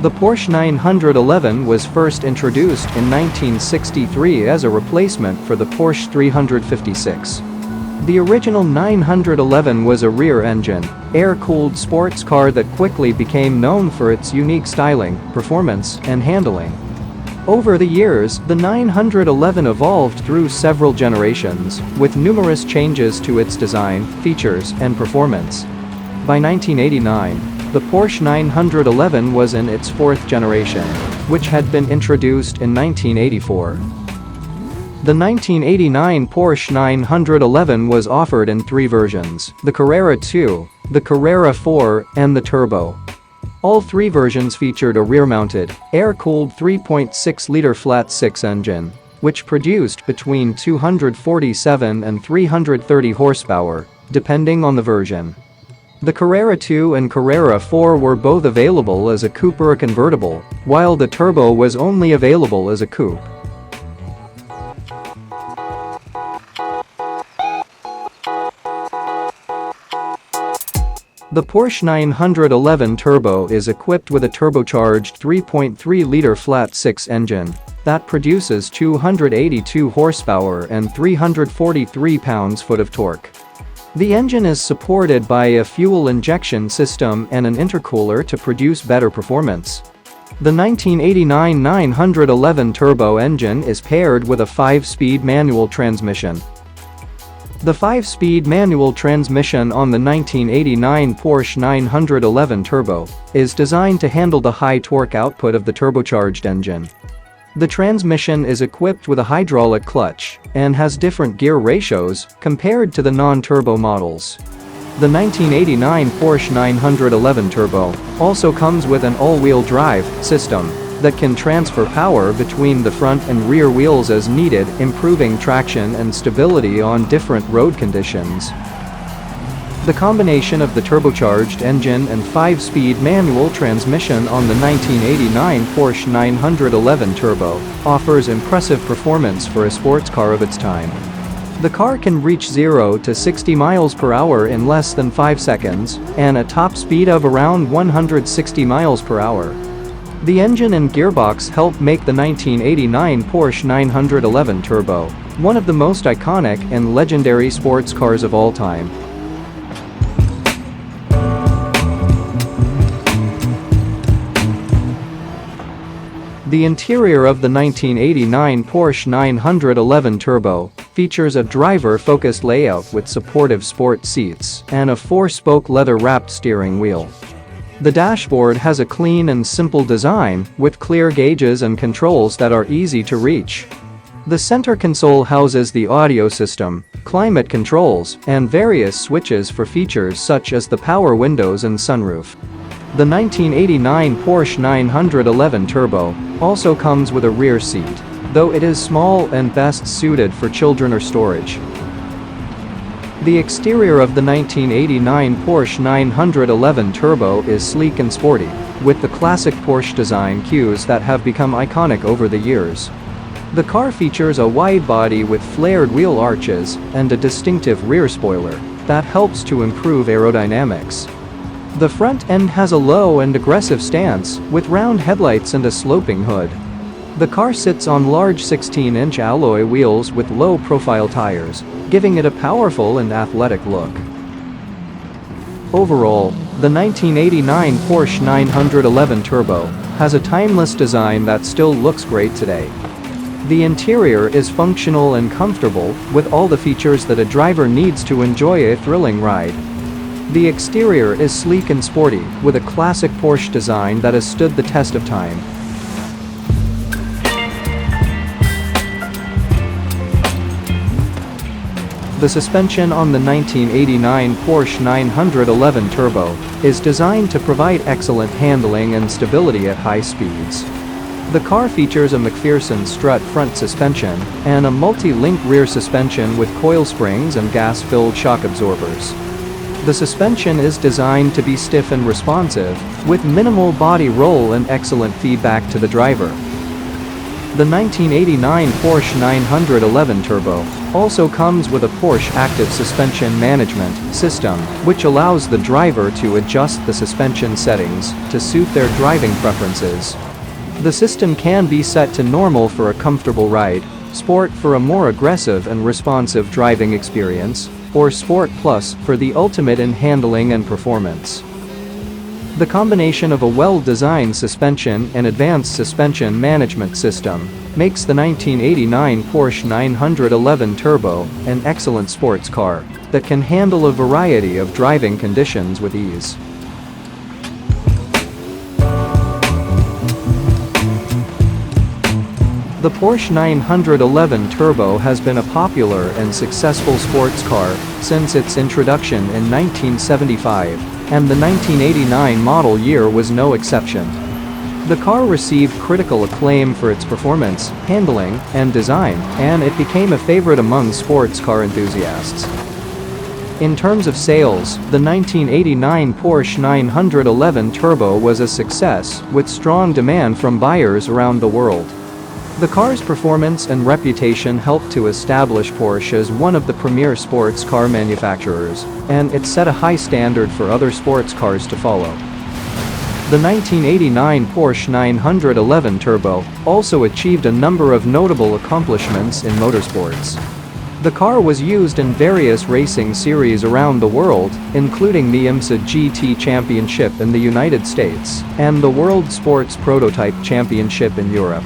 The Porsche 911 was first introduced in 1963 as a replacement for the Porsche 356. The original 911 was a rear-engine, air-cooled sports car that quickly became known for its unique styling, performance, and handling. Over the years, the 911 evolved through several generations, with numerous changes to its design, features, and performance. By 1989, the Porsche 911 was in its fourth generation, which had been introduced in 1984. The 1989 Porsche 911 was offered in three versions: the Carrera 2, the Carrera 4, and the Turbo. All three versions featured a rear-mounted, air-cooled 3.6-liter flat-six engine, which produced between 247 and 330 horsepower, depending on the version. The Carrera 2 and Carrera 4 were both available as a coupe or a convertible, while the Turbo was only available as a coupe. The Porsche 911 Turbo is equipped with a turbocharged 3.3-liter flat-six engine that produces 282 horsepower and 343 pounds-foot of torque. The engine is supported by a fuel injection system and an intercooler to produce better performance. The 1989 911 Turbo engine is paired with a 5-speed manual transmission. The 5-speed manual transmission on the 1989 Porsche 911 Turbo is designed to handle the high torque output of the turbocharged engine. The transmission is equipped with a hydraulic clutch and has different gear ratios compared to the non-turbo models. The 1989 Porsche 911 Turbo also comes with an all-wheel drive system that can transfer power between the front and rear wheels as needed, improving traction and stability on different road conditions. The combination of the turbocharged engine and 5-speed manual transmission on the 1989 Porsche 911 Turbo offers impressive performance for a sports car of its time. The car can reach 0 to 60 miles per hour in less than 5 seconds and a top speed of around 160 miles per hour. The engine and gearbox help make the 1989 Porsche 911 Turbo one of the most iconic and legendary sports cars of all time. The interior of the 1989 Porsche 911 Turbo features a driver-focused layout with supportive sport seats and a 4-spoke leather-wrapped steering wheel. The dashboard has a clean and simple design with clear gauges and controls that are easy to reach. The center console houses the audio system, climate controls, and various switches for features such as the power windows and sunroof. The 1989 Porsche 911 Turbo also comes with a rear seat, though it is small and best suited for children or storage. The exterior of the 1989 Porsche 911 Turbo is sleek and sporty, with the classic Porsche design cues that have become iconic over the years. The car features a wide body with flared wheel arches and a distinctive rear spoiler that helps to improve aerodynamics. The front end has a low and aggressive stance, with round headlights and a sloping hood. The car sits on large 16-inch alloy wheels with low-profile tires, giving it a powerful and athletic look. Overall, the 1989 Porsche 911 Turbo has a timeless design that still looks great today. The interior is functional and comfortable, with all the features that a driver needs to enjoy a thrilling ride. The exterior is sleek and sporty, with a classic Porsche design that has stood the test of time. The suspension on the 1989 Porsche 911 Turbo is designed to provide excellent handling and stability at high speeds. The car features a McPherson strut front suspension and a multi-link rear suspension with coil springs and gas-filled shock absorbers. The suspension is designed to be stiff and responsive, with minimal body roll and excellent feedback to the driver. The 1989 Porsche 911 Turbo also comes with a Porsche active suspension management system, which allows the driver to adjust the suspension settings to suit their driving preferences. The system can be set to normal for a comfortable ride, Sport for a more aggressive and responsive driving experience, or Sport Plus for the ultimate in handling and performance. The combination of a well-designed suspension and advanced suspension management system makes the 1989 Porsche 911 Turbo an excellent sports car that can handle a variety of driving conditions with ease. The Porsche 911 Turbo has been a popular and successful sports car since its introduction in 1975, and the 1989 model year was no exception. The car received critical acclaim for its performance, handling, and design, and it became a favorite among sports car enthusiasts. In terms of sales, the 1989 Porsche 911 Turbo was a success, with strong demand from buyers around the world. The car's performance and reputation helped to establish Porsche as one of the premier sports car manufacturers, and it set a high standard for other sports cars to follow. The 1989 Porsche 911 Turbo also achieved a number of notable accomplishments in motorsports. The car was used in various racing series around the world, including the IMSA GT Championship in the United States and the World Sports Prototype Championship in Europe.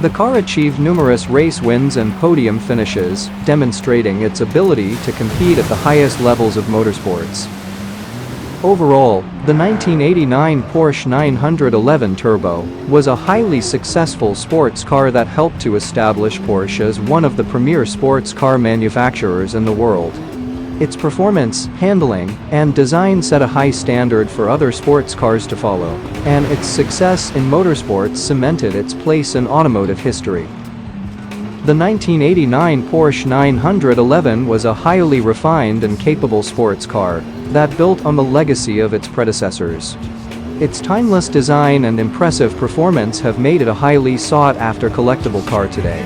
The car achieved numerous race wins and podium finishes, demonstrating its ability to compete at the highest levels of motorsports. Overall, the 1989 Porsche 911 Turbo was a highly successful sports car that helped to establish Porsche as one of the premier sports car manufacturers in the world. Its performance, handling, and design set a high standard for other sports cars to follow, and its success in motorsports cemented its place in automotive history. The 1989 Porsche 911 was a highly refined and capable sports car that built on the legacy of its predecessors. Its timeless design and impressive performance have made it a highly sought-after collectible car today.